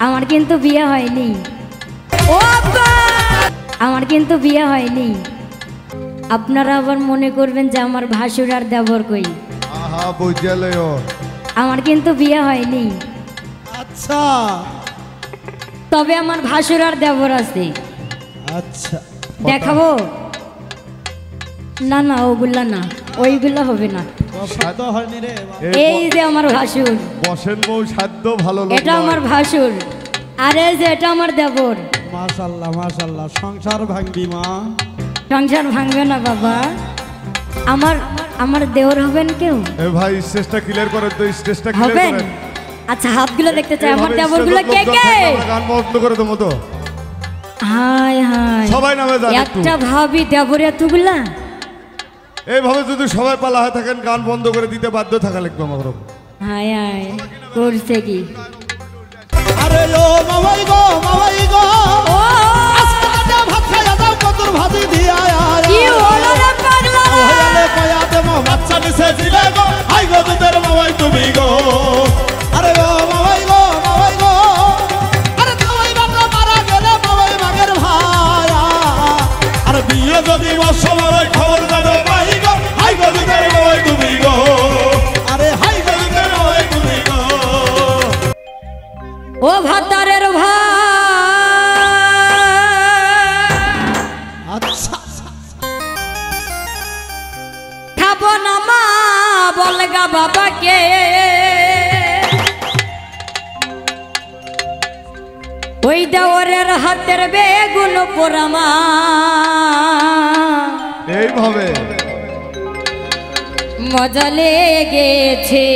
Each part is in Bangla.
আমার কিন্তু বিয়ে হয়নি। ও আব্বা, আমার কিন্তু বিয়ে হয়নি। আপনারা আবার মনে করবেন যে আমার ভাসুর আর দেবর কই। আহা বুঝালেও আমার কিন্তু বিয়ে হয়নি। আচ্ছা তবে আমার ভাসুর আর দেবর আছে। আচ্ছা দেখাবো? না না ওগুলা না, ওইগুলা হবে না। পছন্দ হয়নি রে বাবা। এই যে আমার ভাসুর, বসেন বউ সাধ্য ভালো লোক এটা নয়। আমার ভাসুর, আর এই যে এটা আমার দেবর। মাশাআল্লাহ মাশাআল্লাহ, সংসার ভাঙবি মা। সংসার ভাঙবে না বাবা। আমার দেওর হবেন কেউ? এ ভাই স্টেজটা ক্লিয়ার করেন তো, স্টেজটা ক্লিয়ার হবেন? করেন। আচ্ছা হাতগুলো দেখতে চাই, আমার এভাবে দেবরগুলো স্টেজের কে লোকজন কে? থাকলে আমরা গান বন্ধ করে দেবো তো। হাই হাই, সবাই নামে যান একটু। একটা ভাবি দেবর এতগুলা। এইভাবে যদি সবাই পালা হয়ে থাকেন গান বন্ধ করে দিতে বাধ্য থাকা লাগবে আমার। হাই হাই, করছে কি? আরে ও মামাই গো ও আজকে ভাত খাইয়া দাও, কতর ভাজি দিয়া কি হলো রে পাগলা? ওহলে কয়া দেব বাচ্চা নিছে দিলে গো, হাই গো তোদের মামাই তুমি গো। আরে ও মামাই গো আরে মামাই বাবা মারা গেলে মামাই মাগের ভাই। আরে বিয়ে যদি বর্ষমায় খবর জানো ভাই গো, হাই গো তোদের মামাই তুমি গো। আরে হাই গো তোদের মামাই তুমি গো। ও ভাতারের ভাই, আচ্ছা খাবো না মা বলগা বাবাকে, ওই দেওরের হাতের বেগুন পোড়ামা। এইভাবে মজা লেগেছে।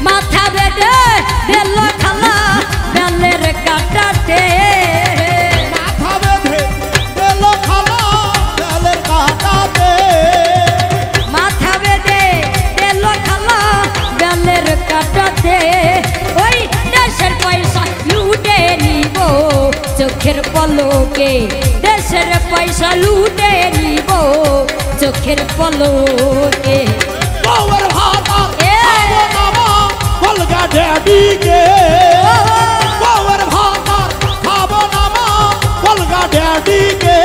মাথা বেঁধে দিল খালা বেলের কাটাতে, মাথা বেঁধে দিল খালা বেলের কাটাতে। মাথা বেঁধে দিল খালা বেলের কাটাতে। ওই দেশের পয়সা লুটে নিব চোখের পলকে, দেশের পয়সা লুটে নিব চোখের পলকে। বউয়ের ভাতা এ! খাবো না মা বলগা ড্যাডিকে। বউয়ের ভাতা খাবো না মা বলগা ড্যাডিকে।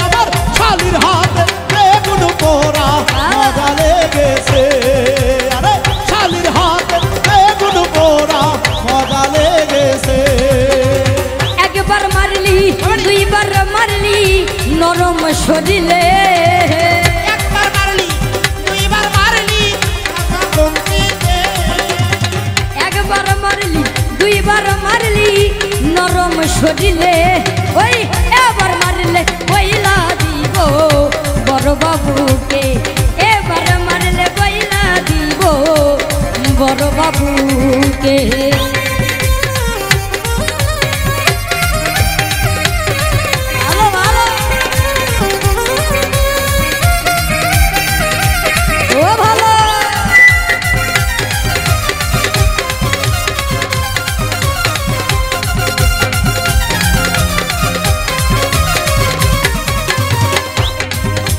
আমার শালির হাতে বেগুন পোড়া মজা লেগেছে। আরে শালির হাতে বেগুন পোড়া মজা লেগেছে। একবার মারলি দুইবার মারলি নরম শরীরে, একবার মারলি দুইবার মারলি কমতিতে। একবার মারলি দুইবার মারলি নরম শরীরে। ওই এবার মারলে বইলা দিব বড় বাবুকে, এবার মারলে বইলা দিব বড় বাবুকে। ভালো ভালো ও ভালো।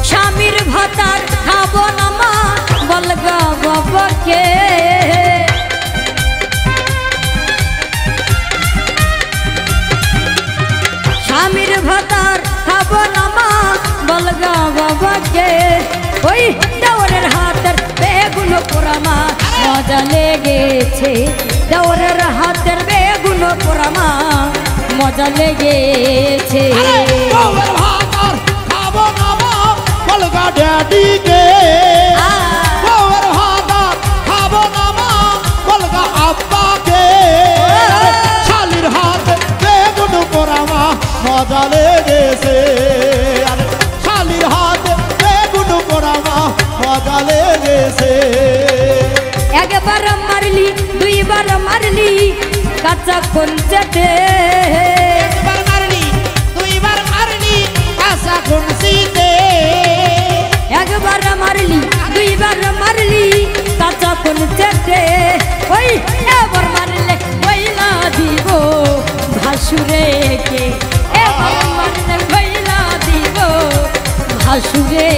স্বামীর ভাতার খাবো না মা বলগা বাবাকে, স্বামীর ভাতার খাবো না মা বলগা বাবাকে। ওই দেওরের হাতের বেগুন পোড়ামা মজা লেগেছে, দেওরের হাতের বেগুন পোড়ামা মজা লেগেছে। বউয়ের ভাতার খাবো না মা বলগা ড্যাডিকে। বউয়ের ভাতার খাবো না মা বলগা আব্বাকে। শালির হাতে বেগুন পোড়া মা মজা লেগেছে। আরে শালির হাতে বেগুন পোড়া মা মজা লেগেছে। একবার মারলি দুইবার মারলি কাঁচা কোন চেটে, একবার মারলি দুইবার মারলি কাঁচা খুনসিতে। একবার মারলি দুইবার মারলি কাঁচা কোন চেটে। ওই ভাসুরে কে এবার মনে কইলা দিব ভাসুরে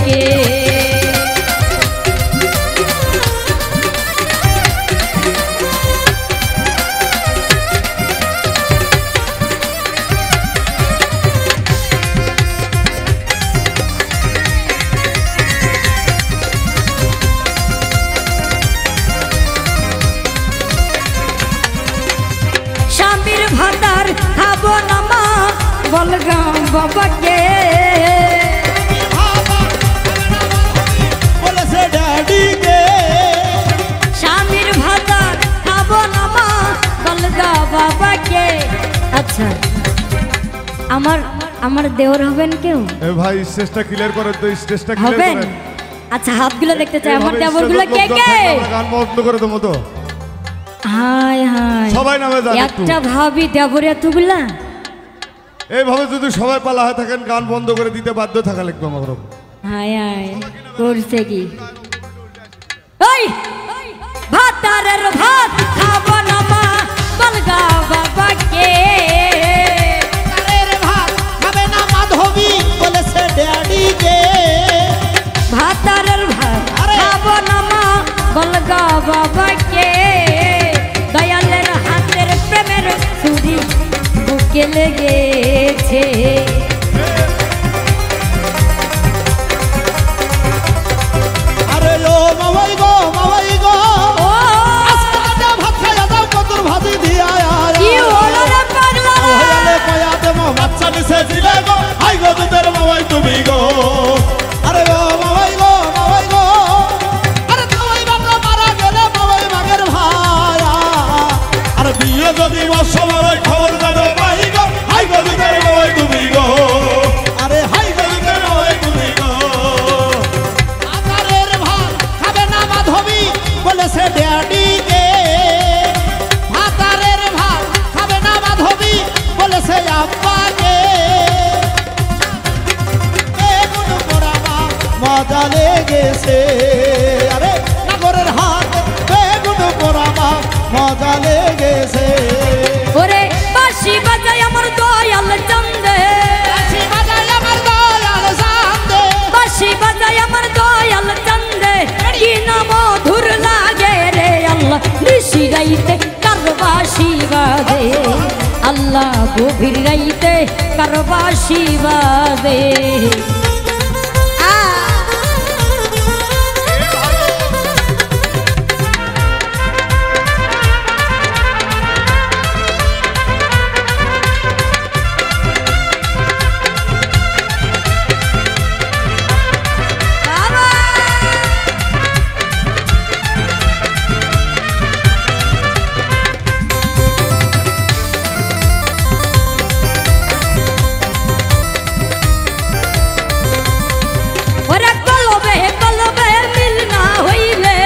কে ভাতার খাবো না মা বলগাম বাবাকে বলেছে ড্যাডিকে স্বামীর ভাতার খাবো না মা বলগা বাবাকে আচ্ছা আমার আমার দেওর হবেন কেউ এ ভাই স্টেজটা ক্লিয়ার করেন তো, স্টেজটা ক্লিয়ার হবেন করেন। আচ্ছা হাতগুলো দেখতে চাই আমার এইভাবে দেওরগুলো স্টেজের কে লোক কে দরকার, আমরা গান বন্ধ করে দেবো তো। হাই হাই সবাই নামে যান একটু। একটা ভাবি দেবর এতগুলা এইভাবে যদি সবাই পালা হয়ে থাকেন গান বন্ধ করে দিতে বাধ্য থাকা লাগবে আমার। হাই হাই করছে কি ওই ভাতারের ভাত খাবো না মা বলগা বাবাকে ভাতারের ভাত খাবে না মাধবী বলেছে ড্যাডিকে ভাতারের ভাত খাবো না মা বলগা বাবাকে দয়ালের হাতের প্রেমের ছুরি বুকে লেগেছে আরে ও মামাই গো আজকে ভাত খাইয়া দাও কতর ভাজি দিয়া কি হলো রে পাগলা হইলে কয়া দেবো বাচ্চা নিছে দিলে গো হাই গো দুধের মামাই তুমি গো আরে ও মামাই গো আরে তোমাই বাবা মারা গেলে মামাই মাগের ভাই আর বিয়ে যদি বর্ষমায় খবর দাও ভাই গো হাই গো দুধের মামাই তুমি গো আরে হাই গো দুধের মামাই তুমি গো আকারের ভাত খাবে না মাধবী বলেছে ড্যাডিকে ভাতারের ভাত খাবে না মাধবী বলেছে আব্বাকে বেগুন পোড়াবা মজা লেগেছে আরে নাগরের হাত বেগুন পোড়াবা মজা লেগেছে ওরে বাঁশি বাজাই আমার দয়াল চন্দে বাঁশি বাজায় আমার দয়াল চান্দে বাঁশি বাজাই আমার দয়াল চন্দে কি না মধুর লাগে রে আল্লাহ নিশি রাইতে কারবাসি বাজে আল্লাহ গভীর রাইতে কারবাসি বাজে ওরে কলবে কলবে মিল না হইলে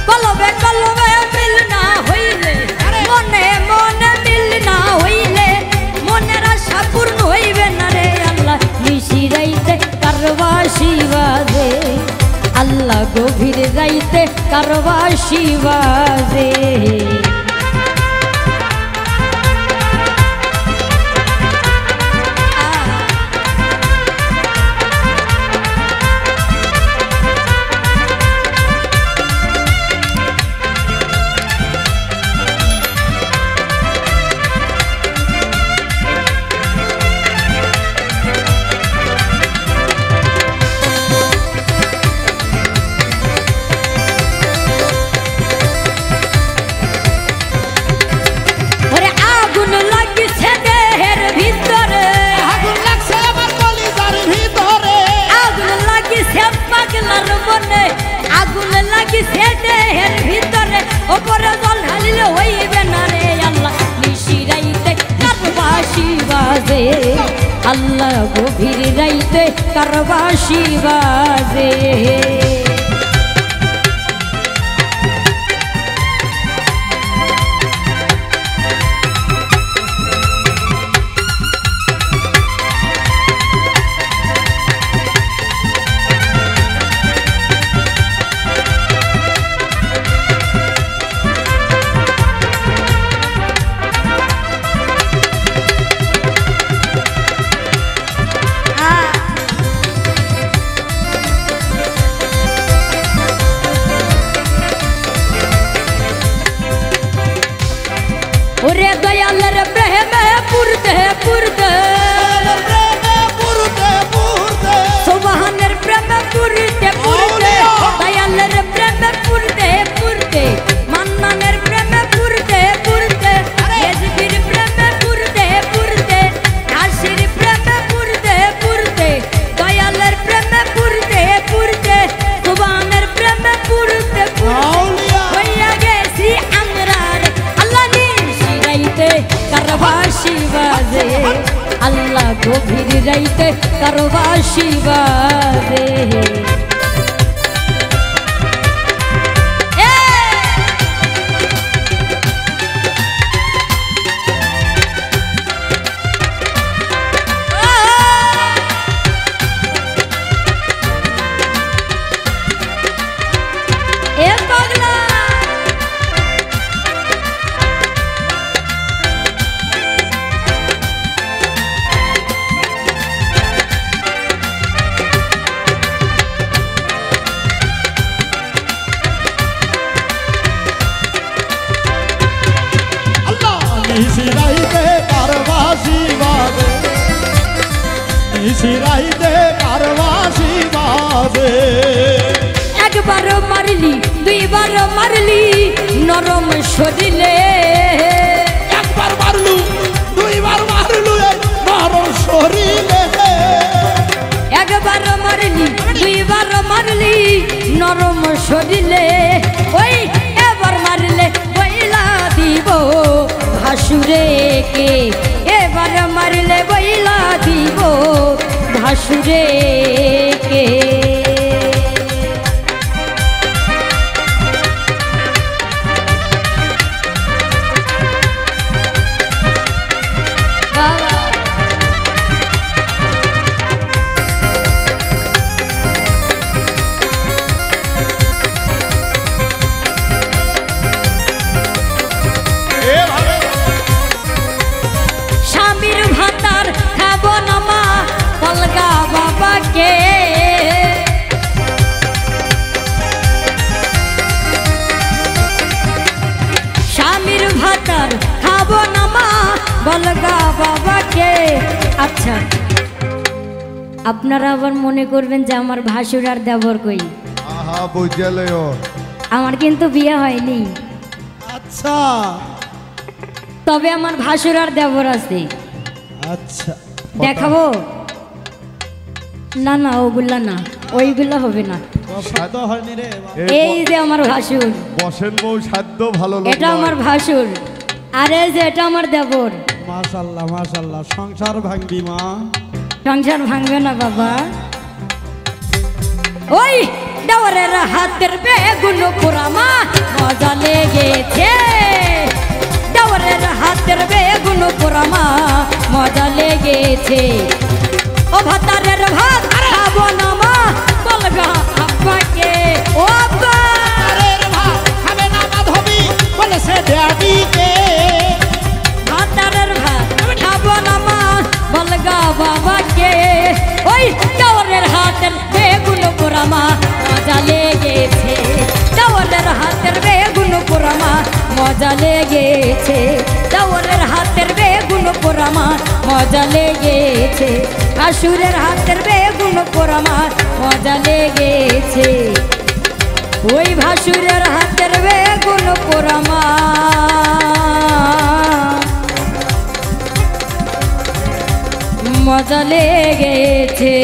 কলবে কলবে মিল না হইলে মনে মনে মিল না হইলে মনের আশা পূর্ণ হইবে না রে আল্লাহ নিশি রাইতে কারবাসি বাজে আল্লাহ গভীর রাইতে কারবাসি বাজে ওরে আগুন লাগিছে দেহের ভিতরে আগুন লাগছে আমার কলিজার ভিতরে আগুন লাগিছে পাগলার মনে আগুন লাগিছে দেহের ভিতরে ওপরে জল ঢালিলে হইবে না রে আল্লাহ নিশি রাইতে কারবাসি বাজে আল্লাহ গভীর রাইতে কারবাসি বাজে দয়ালের প্রেমে পুরতে পুরতে সুবহানের প্রেমে পুরতে পুরতে দয়ালের প্রেমে পুরতে পুরতে মান্নানের প্রেমে পুরতে পুরতে রেজবির প্রেমে পুরতে পুরতে আশির প্রেমে পুরতে পুরতে দয়ালের প্রেমে পুরতে পুরতে সুবহানের প্রেমে পুরতে পুরতে হইয়া গেছি আমরা আল্লাহ নিশিরাইতে কারবাসি বাজে আল্লাহ গভীর রাইতে কারবাসি বাজে নিশিরাইতে কারবাসি বাজে নিশিরাইতে কারবাসি বাজে একবার মারলি দুইবার মারলি নরম শরীরে একবার মারলু দুইবার মারলু নরম শরীরে একবার মারলি দুইবার মারলি নরম শরীরে ওই এবার মারলে বইলা দিব ভাসুরে কে এবার মারলে বইলা দিব ভাসুরে কে স্বামীর ভাতার খাবো না মা বলগা বাবাকে স্বামীর ভাতার খাবো না মা বলগা বাবাকে আচ্ছা আপনারা আবার মনে করবেন যে আমার ভাসুর আর দেবর কই আহা বুঝলে আমার কিন্তু বিয়ে হয়নি আচ্ছা তবে আমার ভাসুর আর দেবর আছে আচ্ছা দেখাবো না না ওগুলা না ওইগুলা হবে না শব্দ হয়নি রে এই যে আমার ভাসুর বসেন বউ সাধ্য ভালো লোক এটা আমার ভাসুর আর এই যে এটা আমার দেবর মাশাআল্লাহ মাশাআল্লাহ সংসার ভাঙবি মা সংসার ভাঙবে না বাবা ওই দেওরের হাতের বেগুন পোড়ামা মজা লেগেছে দেওরের হাতের বেগুন পোড়ামা মজা লেগেছে ও ভাতারের ভাত খাবো না মা বলগা আব্বাকে ও আব্বা খাবে না মাধবী বলেছে ড্যাডিকে ভাতারের ভাত খাবো না মা বলগা বাবাকে ওই দেওরের হাতের বেগুন পোড়ামা মজা লেগেছে দেওরের হাতের বেগুন পোড়ামা মজা লেগেছে দেওরের হাতের বেগুন পোড়ামা মজা লেগেছে ভাসুরের হাতের বেগুন পোড়ামা মজা লেগেছে ওই ভাসুরের হাতের বেগুন পোড়ামা মজা লেগেছে